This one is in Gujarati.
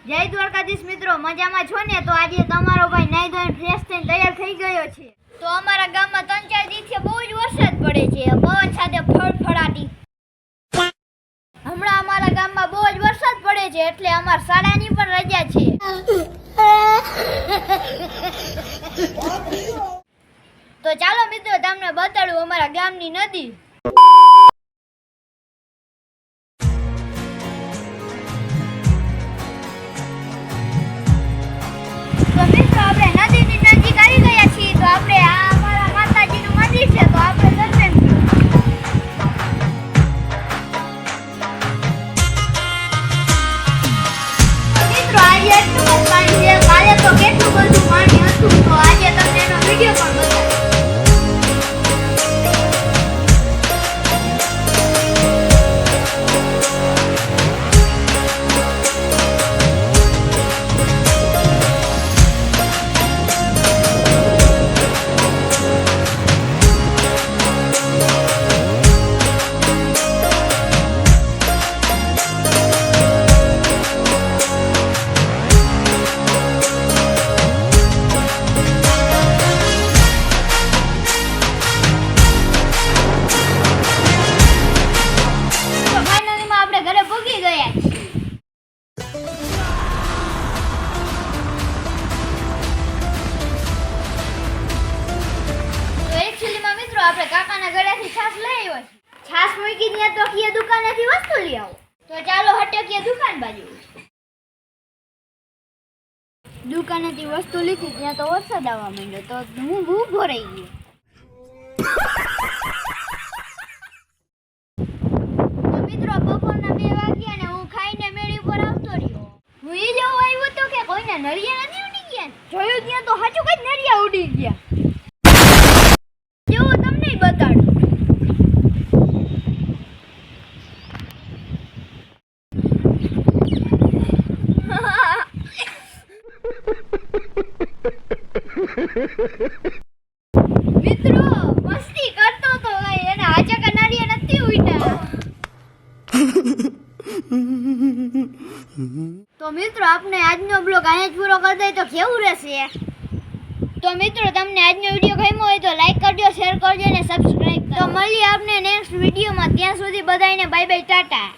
જય દ્વારકાધીશ મિત્રો, મજામાં છો ને? તો આજે તમારો ભાઈ નાઈ ધોઈને ફ્રેશ થઈને તૈયાર થઈ ગયો છે. તો અમારા ગામમાં 3-4 દિવસથી બહુ જ વરસાદ પડે છે, પવન સાથે ફળફળાટી. હમણાં અમારા ગામમાં બહુ જ વરસાદ પડે છે એટલે અમારા શાળાની પણ રજા છે. તો ચાલો મિત્રો તમને બતાડું અમારા ગામની નદી. તો મિત્રો આપણે નદીની નજીક આવી ગયા છીએ. તો આપણે આ અમારા માતાજીનું મંદિર છે, તો આપણે દર્શન કરીએ. મિત્રો આજે એટલું જ પાણી છે, કાલે તો કેટલું બધું પાણી હતું. તો આજે તમને એનો વિડીયો પણ બતાવીશ. ઘરે ભૂગી ગયા છે. તો એકચ્યુઅલીમાં મિત્રો આપણે કાકાના ઘરેથી છાશ લઈ આવ્યા છીએ. છાશ મૂકી ત્યાં તો કીએ દુકાનેથી વસ્તુ લઈ આવો. તો ચાલો હટકીએ દુકાન બાજુ. દુકાનેથી વસ્તુ લીધી ત્યાં તો વરસાદ આવવા માંડ્યો, તો હું ઊભો રહી ગયો. મિત્રો બપોરના 2 વાગ્યા ને હું ખાઈને મેળી ઉપર આવતો રહ્યો. હું એ જેવું આવ્યું તો કે કોઈને નરિયા નથી ઉડી ગયા. જોયું ત્યાં તો સાચું કઈ નરિયા ઉડી ગયા. જેવું તમને બતાડું. મિત્રો મસ્તી કરતો તો એને હાચા નરિયા નથી ઉડ્યા. તો મિત્રો આપણે આજનો બ્લોગ અહીંયા જ પૂરો કરી દઈએ તો કેવું રહેશે? તો મિત્રો તમને આજનો વિડીયો ગમ્યો હોય તો લાઈક કરજો, શેર કરજો અને સબસ્ક્રાઇબ. તો મળીએ આપણે નેક્સ્ટ વિડીયોમાં. ત્યાં સુધી બધાને બાય બાય, ટાટા.